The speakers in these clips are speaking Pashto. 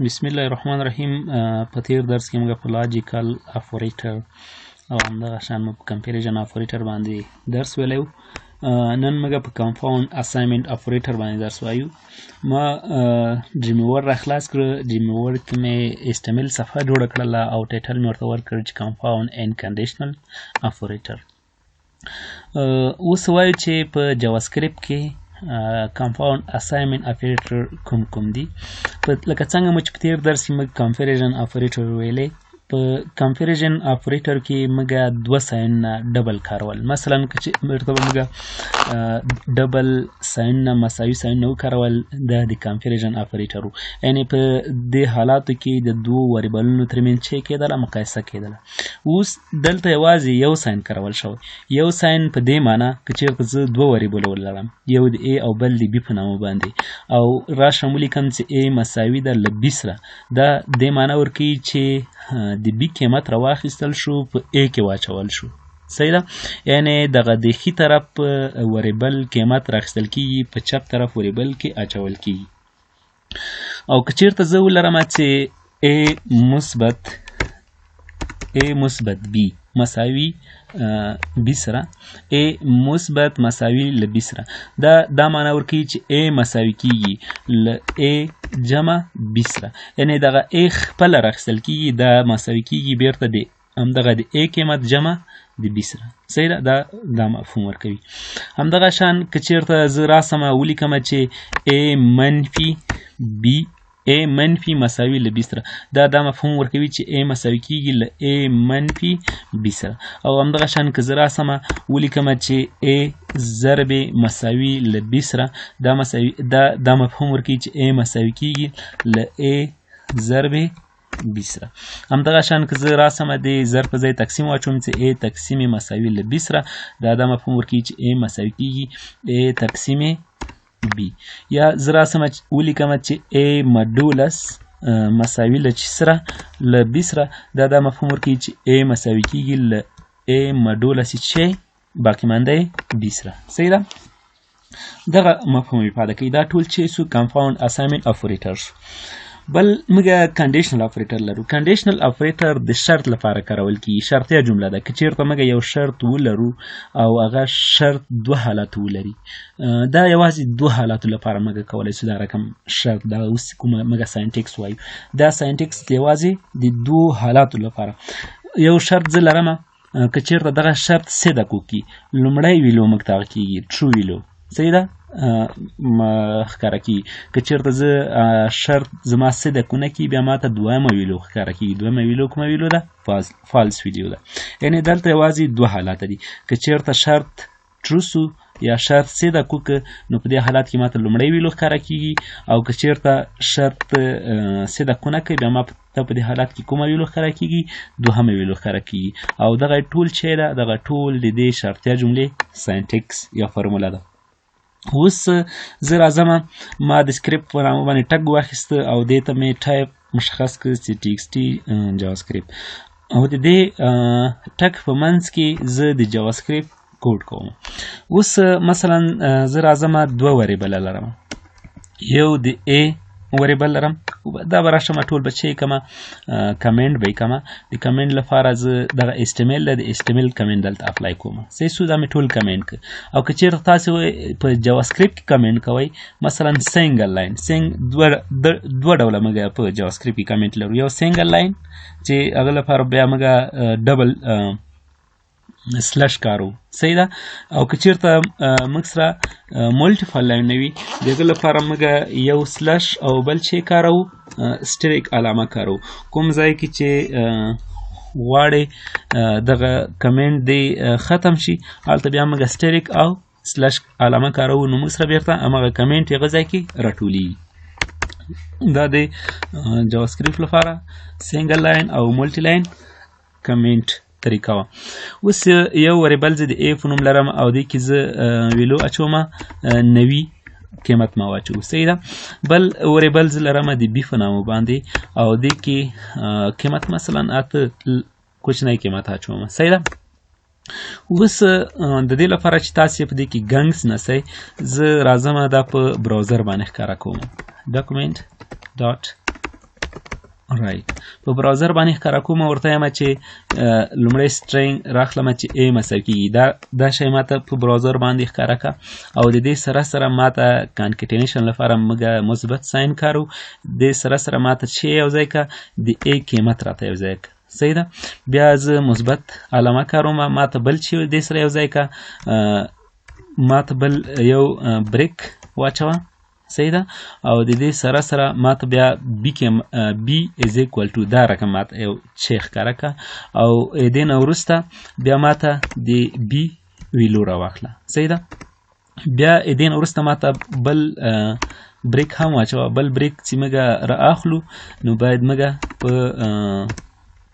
بسم الله الرحمن الرحیم. په تیر درس کې موږ په لاجیکل اپریټر او همدغه شان موږ په کمپیریزن اپریټر باندې درس ویلی. نن موږ په کمپاوند اساینمنت اپریټر باندې درس وایو. ما ډریمي ورډ را خلاص کړه. ډریمي ورډ کې مې HTML صفحه جوړه کړله او ټایټل مې ورته ورکړ چې کمپاوند اینډ کنډیشنل اپریټر. اوس وایو چې په جاواسکریپټ کې کمپاوند اساینمنت اپریټر کوم دي. لکه څنګه مو چې په تیر درس کې موږ کمپیریزن اپریټر ویلې. په کمپیریزن اپریټر کې موږ دوه ساینونه ډبل کارول. مثلا که چې ورته موږ ډبل ساینونه مساوي ساینونه وکارول دا د کمپیریزن اپریټر وو. یعنې په دې حالاتو کې د دوو وریبلونو ترمنځ چې کېدله مقایسه کېدله. اوس دلته یوازې یو ساین کارول شوی. یو ساین په دې معنی که چېرته زه دوه وریبل ولرم، یو د A او بل د B په نامه باندې، او راشم ولیکم چې A مساوي ده له B سره، دا دې معنی ورکوي چې د B قیمت راواخیستل شو په A کې واچول شو. صحیح ده؟ یعنې دغه د ښي طرف وریبل قیمت راخیستل کېږي، په چپ طرف وریبل کې اچول کېږي. او که چېرته زه ولرم چې A مثبت B مساوي B سره، A مثبت مساوي له B سره، دا معنی ورکوي چې A مساوي کېږي له A جمع B سره. یعنې دغه A خپله راخیستل کېږي، دا مساوي کېږي بیرته د همدغه د A قیمت جمع د B سره. صحیح ده؟ دا مفهوم ورکوي. همدغه شان که چېرته زه راسمه ولیکمه چې A منفي مساوي له B سره، دا مفهوم ورکوي چې A مساوي کېږي له A منفي B سره. او همدغه شان که زه راسمه ولیکمه چې A ضرب مساوي له B سره، دا مفهوم ورکوي چې A مساوي کېږي له A ضرب B سره. همدغه شان که زه راسمه د ضرب په ځای تقسیم واچوم چې A تقسیم مساوي له B سره، دا مفهوم ورکوي چې A مساوي کېږي A تقسیم B. یا زه راسمه ولیکمه چې A مډولس مساوي له چی سره؟ له B سره، دا مفهوم ورکوي چې A مساوي کېږي له A مډولس چې باقی مانده B سره. صحیح ده؟ دغه مفهوم ifade کوي. دا ټول چې سو کمپاوند اساینمنت اپریټر شو. بل موږ کنډیشنل اپریټر لرو. کنډیشنل اپریټر د شرط لپاره کارول کیږي. شرطیه جمله ده. که چېرته موږ یو شرط ولرو او هغه شرط دوه حالات ولري، دا یوازې دوه حالاتو لپاره موږ کولی شو دا رقم شرط، دا اوس کومه موږ ساینټکس وایو، دا ساینټکس یوازې د دوه حالاتو لپاره. یو شرط زه لرمه، که چېرته دغه شرط صدق وکړي، لومړی ویلو موږ ته هغه کېږي ټرو ویلو. صحیح ده؟ ښکاره کېږي. که چېرته زه شرط زما صدق ونه کړي، بیا ماته دویمه ویلو ښکاره کېږي. دویمه ویلو کومه ویلو ده؟ فالس ویلو ده. یعنې دلته یوازې دوه حالات دي. که چېرته شرط ټرو سو یا شرط صدق وکړه، نو په دې حالت کې ماته لومړی ویلو ښکاره کېږي، او که چېرته شرط صدق ونه کړي، بیا ما ته په دې حالت کې کومه ویلو ښکاره کېږي؟ دوهمه ویلو ښکاره کېږي. او دغه ټول چې ده، دغه ټول د دې شرطیه جملې ساینټکس یا فرموله ده. اوس زه راځم، ما د سکریپټ په نامه باندې ټګ واخیسته او دې ته مې ټایپ مشخص کړ چې TXT جاواسکریپټ، او د دې ټګ په منځ کې زه د جاواسکریپټ کوډ کوم. اوس مثلا زه راځم دوه وریبله لرم، یو د A وریبل لرم، دا به راشم ټول به چې کومه کمنټ به یې کومه. د کمنټ لپاره زه دغه HTML ده، د HTML کمنټ دلته اپلای کوم. صحیح سو؟ دا مې ټول کمنټ کړ. او که چېرته تاسې په جاواسکریپټ کې کمنټ کوئ، مثلا سنګل لاین، دوه ډوله موږ په جاواسکریپټ کې کمنټ لرو. یو سنګل لاین چې هغه لپاره بیا موږ ډبل سلش کارو. صحیح ده؟ او که چېرته موږ سره ملټیپل لاینونه وي، د هغه لپاره موږ یو سلش او بل چې کارو سټریک علامه کارو. کوم ځای کې چې غواړئ دغه کمنټ دی ختم شي، هلته بیا موږ سټریک او سلش علامه کارو، نو موږ سره بیرته همغه کمنټ هغه ځای کې راټولیږي. دا د جاواسکریپټ لپاره سنګل لاین او ملټي لاین کمنټ طریقه وه. اوس یو وریبل زه د A په نوم لرم او دې کې زه ویلو اچومه 90 قیمت ما واچو. صحیح ده؟ بل وریبل زه لرم د B په نامه باندې او دې کې قیمت مثلا 8 کوچنی قیمت اچومه. صحیح ده؟ اوس د دې لپاره چې تاسې په دې کې ګنګس نسئ، زه راځم دا په براوزر باندې ښکاره کوم. document dot رایټ په براوزر باندې ښکاره کوم ورته یم چې لومړی سټرینګ راخلم چې A مساوي کیږي دا شی ماته په براوزر باندې ښکاره کا او د دې سره سره ماته کانکټینیشن لپاره موږ مثبت ساين کارو د سره ماته چې یو ځای کا د A قیمت راته یو ځای کا صحیح ده بیا زه مثبت علامه کاروم ماته بل چې د سره یو ځای کا ماته بل یو بریک واچوه صحیح ده او د دې سره ماته بیا B is equal to دا رقم ماته یو چې ښکاره کا او دې نه وروسته بیا ماته د B ویلو راواخله صحیح ده بیا دې نه وروسته ماته بل بریک هم واچوه بل بریک چې موږ رااخلو نو باید موږ په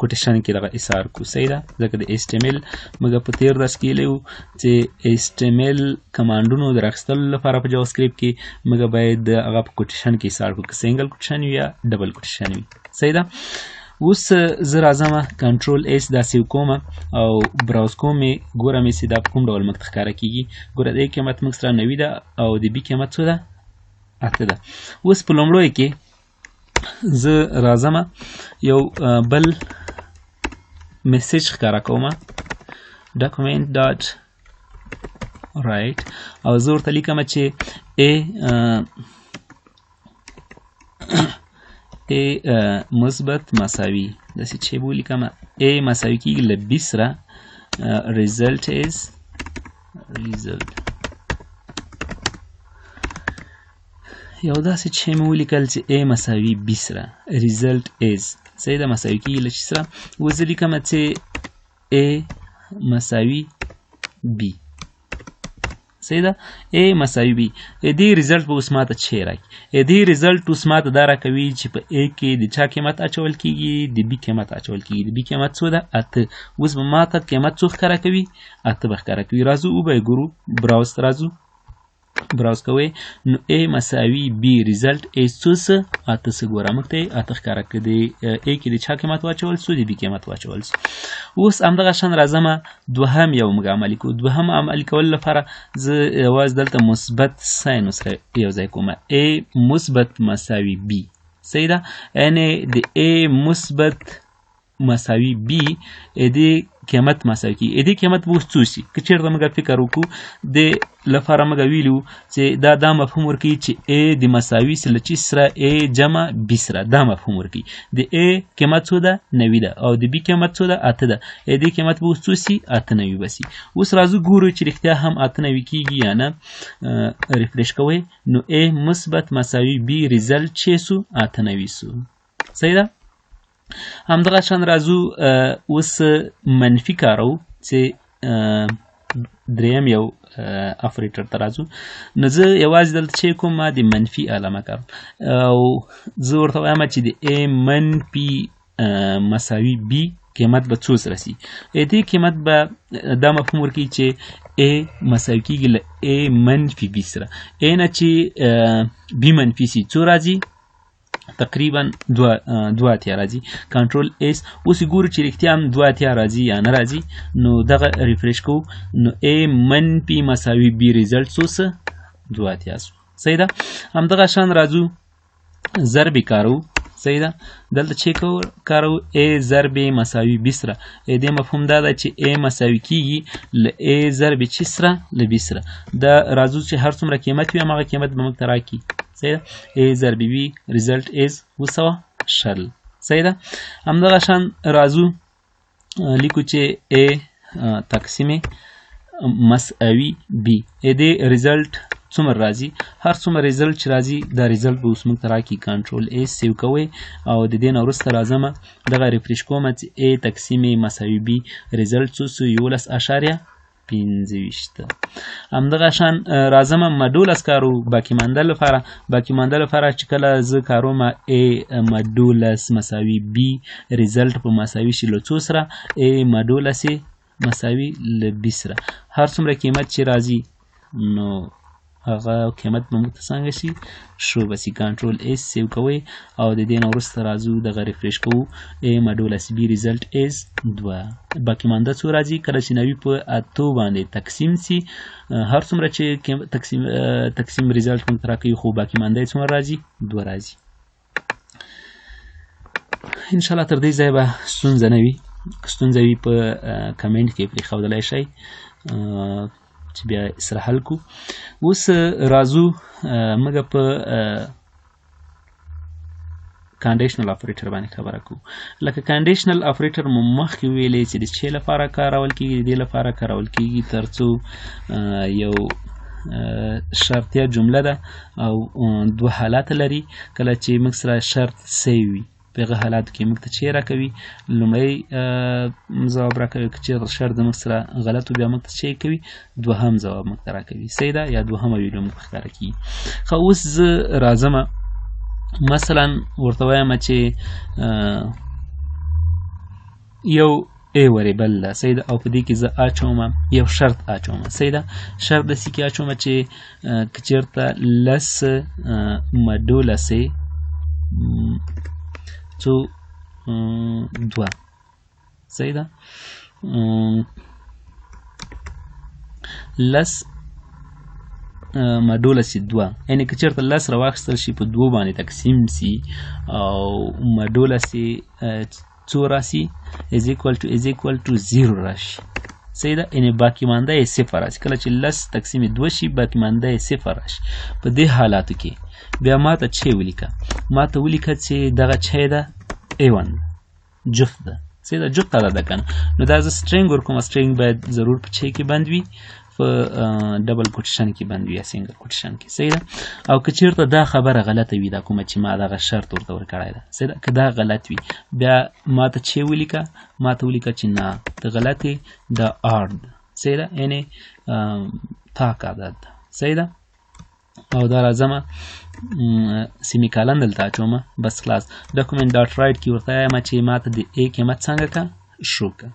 کوټیشن کې دغه ایثار کو صحیح ده ځکه د HTML موږ په تیر درس کې ویلو چې HTML کمانډونو د راخیستلو لپاره په جاوا سکرپټ کې موږ باید هغه په کوټیشن کې ایثار کو که سنگل کوټیشن وي یا ډبل کوټیشن وي صحیح ده اوس زه راځم کنټرول S دا سیو کوم او براوز کوم ګورم چې دا په کوم ډول موږ ته ښکاره کیږي ګوره د A قیمت موږ سره 90 ده او د B قیمت څو ده 8 ده اوس په لومړیو کې زه راځم یو بل میسج ښکاره کوم document dot right او زه ورته لیکم چې A مثبت مساوي داسې چې به ولیکم A مساوي کیږي له B سره result یو داسې چې مې ولیکل چې A مساوي B سره result is صحیح ده مساوي کیږي له چې سره اوس زه لیکم چې A مساوي B صحیح ده A مساوي B دې ریزلټ به اوس ماته چې راکړي دې ریزلټ اوس ماته دا راکوي چې په A کې د چا قیمت اچول کیږي د B قیمت اچول کیږي د B قیمت څو ده 8 اوس به ماته قیمت څو ښکاره کوي 8 به ښکاره کوي راځو وبه ګورو براوز ته راځو براوز کوئ نو A مساوي B ریزلټ A څه 8 څه ګوره موږ ته 8 ښکاره کړي د A کې د چا قیمت واچول سو د B قیمت واچول سو اوس همدغه شان راځم دوهم یو موږ عملي کوو دوهم عملي کولو لپاره زه یوازې دلته مثبت ساين سره یو ځای کوم A مثبت مساوي B صحیح ده یعنې د A مثبت مساوي B دې قیمت مساوي کیږي دې قیمت به اوس څو شي که چېرته موږ فکر وکړو د لپاره موږ ویلو چې دا مفهوم ورکوي چې A د مساوي سره چې سره A جمع B سره دا مفهوم ورکوي د A قیمت څو ده 90 ده او د B قیمت څو ده 8 ده دې قیمت به اوس څو شي 98 به شي اوس راځو ګورو چې رښتیا هم 98 کیږي یا نه ریفریش کوئ نو A مثبت مساوي B ریزلټ چې سو 98 سو صحیح ده همدغه شان راځو اوس منفي کارو چې دریم یو افریټر ته راځو نو زه یوازې دلته چې کوم ما د منفي علامه کارم او زه ورته وایم چې د A منفي مساوي B قیمت به څو سره سي دې قیمت به دا مفهوم ورکوي چې A مساوي کیږي له A منفي B سره A نه چې B منفي سي څو راځي تقریبا 2 اتیا راځي کنټرول اس اوس ګورو چې رښتیا هم 2 اتیا راځي یا نه راځي نو دغه ریفریش کوو نو A منفي مساوي B ریزلټ څو 2 اتیا سو صحیح ده همدغه شان راځو ضرب کارو صحیح ده دلته چې کارو A ضرب مساوي B سره دې مفهوم دا ده چې A مساوي کیږي له A ضرب چې سره له B سره دا راځو چې هر څومره قیمت وي هماغه قیمت به موږ ته راکړي صحیح ده A ضرب B result is وسوه شل صحیح ده همدغه شان راځو لیکو چې A تقسیم مساوي B دې ریزلټ څومره راځي هر څومره ریزلټ چې راځي دا ریزلټ به اوس موږ ته راکړي کنټرول A سیو کوئ او د دې نه وروسته راځم دغه ریفریش کوم چې A تقسیم مساوي B ریزلټ څو سو 11.25 همدغه شان راځم مډولس کارو باقی مانده لپاره چې کله زه کاروم A مډولس مساوي B ریزلټ په مساوي شي له څو سره A مډولس مساوي له B سره هر څومره قیمت چې راځي نو هغه قیمت به موږ ته څنګه شي شو به شي کنټرول S سیو کوئ او د دې نه وروسته راځو دغه ریفریش کوو A مډولس B ریزلټ از 2 باقی مانده څو راځي کله چې 90 په 8 باندې تقسیم سي هر څومره چې تقسیم ریزلټ موږ ته راکوي خو باقی مانده یې څومره راځي 2 راځي ان شاء الله تر دې ځای به ستونزه نه وي، که ستونزه وي په کمنټ کې پرېښودلی شئ چې بیا سره حل کړو. اوس راځو موږ په کنډیشنل اپریټر باندې خبره کوو. لکه کنډیشنل اپریټر مو مخکې ویلې چې د چې لپاره کارول کېږي، د دې لپاره کارول کېږي تر څو یو شرطیه جمله ده او دوه حالات لري. کله چې موږ سره شرط سی وي په هغه حالاتو کې موږ ته چی راکوي، لومړی ځواب راکوي. که چېرته شرط زموږ سره غلط و بیا موږ ته چی کوي، دوهم ځواب موږ ته راکوي. صحیح ده، یا دوهمه ویډیو موږ ته ښکاره کېږي. ښه اوس زه راځمه مثلا ورته وایم چې یو ای وریبل ده. صحیح ده، او په دې کې زه اچوم یو شرط اچوم. صحیح ده، شرط داسې کې اچوم چې که چېرته لس مډولسې څو دوه. صحیح ده، لس مډولسې دوه، یعنې که چېرته لس راواخیستل شي په دوو باندې تقسیم سي او مډولسې څو راسي از ایکوال ټو 0 راشي. صحیح ده، یعنې باقي مانده یې صفر راشي. کله چې لس تقسیم دوه شي باقي مانده یې صفر راشي. په دې حالاتو کې بیا ما ته چی ولیکه، ما ته ولیکه چې دغه چی ده A1 جفت ده. صحیح ده، جفت عدد ده که نه. نو دا زه سټرینګ ورکوم، سټرینګ باید ضرور په چی کې بند وي، په ډبل کوټیشن کې بند وي یا سنګل کوټیشن کې. صحیح ده، او که چېرته دا خبره غلطه وي، دا کومه چې ما دغه شرط ورته ورکړی ده. صحیح ده، که دا غلط وي بیا ما ته چی ولیکه، ما ته ولیکه چې نه ته غلط یې، دا آر ده. صحیح ده، یعنې تاک عدد ده. صحیح ده، او دا راځمه سیمیکالن دلته اچومه، بس خلاص. ډاکومنټ ډاټ رایټ کې ورته وایم چې ما ته د ا قیمت څنګه که شو که.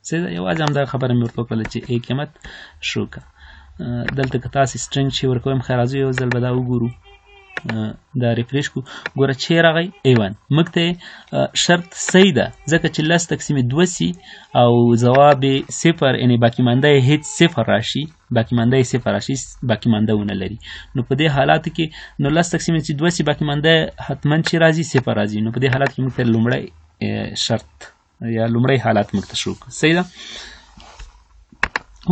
صحیح ده، یوازې همدغه خبره مې ورته وکړله چې ا قیمت شو که. دلته که تاسې سټرینګ چې ورکویم، خیر راځو یو ځل به دا وګورو، دا ریفریش کړو. ګوره چې راغی A1 موږ ته شرط صحیح ده، ځکه چې لس تقسیم دوه سي او ځواب یې صفر، یعنې باقي مانده یې هیڅ صفر راشي، باقي مانده یې صفر راشي، باقي مانده ونه لري. نو په دې حالاتو کې نو لس تقسیم چې دوه سي باقي مانده حتما چې راځي صفر راځي. نو په دې حالات کې موږ ته لومړی شرط یا لومړی حالات موږ ته شو. صحیح ده،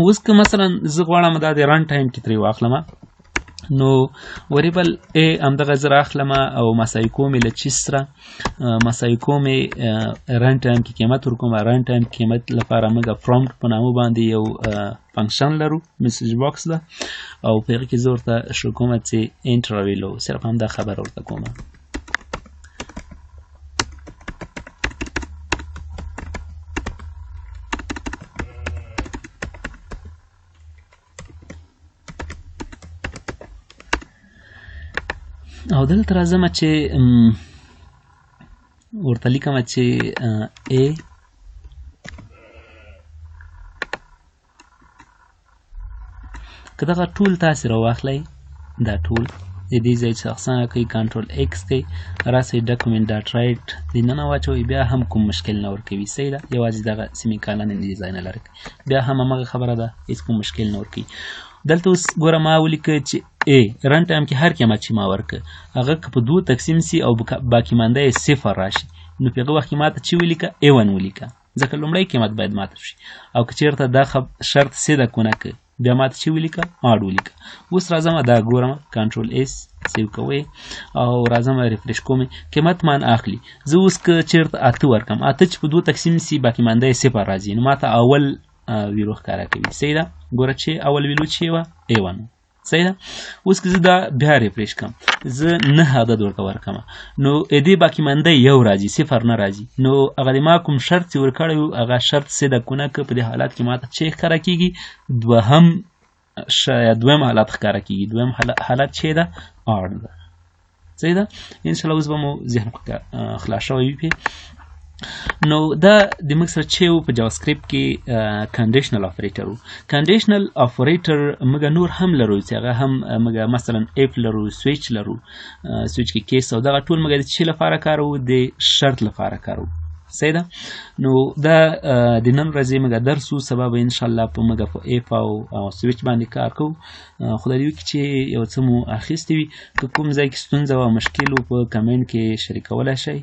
اوس که مثلا زه غواړم دا د رن ټایم کې ترې واخلم، نو وریبل ا همدغه زه راخلم او مساوي کوم یې له چیز سره، مساوي کوم یې رن ټایم کې قیمت ورکوم. رن ټایم قیمت لپاره موږ پرومپټ په نامه باندې یو فنکشن لرو، میسج باکس ده، او په هغې کې زه ورته شو کوم چې انټر راویلو، صرف همدا خبره ورته کوم. او دلته راځم چې ورته لیکم چې A که دغه ټول تاسې راواخلی، دا ټول د دې ځای څخه څنګه کوي، کنټرول ایکس کوي، راسئ ډاکومنټ ډاټ رایټ دننه واچوئ، بیا هم کوم مشکل نه ورکوي. صحیح ده، یوازې دغه سیمیکالن دې ځای نه لري، بیا هم همغه خبره ده، هېڅ کوم مشکل نه ورکوي. دلته اوس ګوره ما ولیکه چې A رن ټایم کې هر قیمت چې ما ورکه هغه که په دوه تقسیم سي او باقي مانده یې صفر راشي، نو په هغه وخت کې ما ته چې ولیکه A1 ولیکه، ځکه لومړی قیمت باید ماته شي. او که چېرته دا شرط سیده کونه که بیا ما ته چې ولیکه آډ ولیکه. اوس راځم دا ګورم، کنټرول ایس سیو کوئ او راځم ریفریش کوم، قیمت مان اخلي. زه اوس که چېرته اته ورکم، اته چې په دوه تقسیم سي باقي مانده یې صفر راځي، نو ما ته اول ویلو ښکاره کوي. صحیح ده، ګوره چې اول ویلو چې وه A1. صحیح ده، اوس که زه دا بیا ریفریش کړم، زه 9 عدد ورته ورکړم، نو دې باقي مانده یو راځي، صفر نه راځي. نو هغه د ما کوم شرط چې ورکړی و هغه شرط صده کونه که په دې حالات کې ما ته چې ښکاره کېږي، دویم حالت ښکاره کېږي. دویم حالت چې ده آر ده. صحیح ده، انشاءالله اوس به مو ذهن خلاص شوی وي. نو دا د موږ سره چې و په جاواسکریپټ کې کنډیشنل اپریټر و. کنډیشنل اپریټر موږ نور هم لرو چې هغه هم موږ مثلا اف لرو، سویچ لرو، سویچ کې کیس او دغه ټول موږ د څه لپاره کارو، د شرط لپاره کارو. صحیح ده، نو دا د نن ورځې موږ درس و، سبا به انشاءالله په موږ په اف او سویچ باندې کار کوو. خدای دې وکړي چې یو څه مو اخیستی وي. که کوم ځای کې ستونزه او مشکل و په کمنټ کې شریکولی شئ.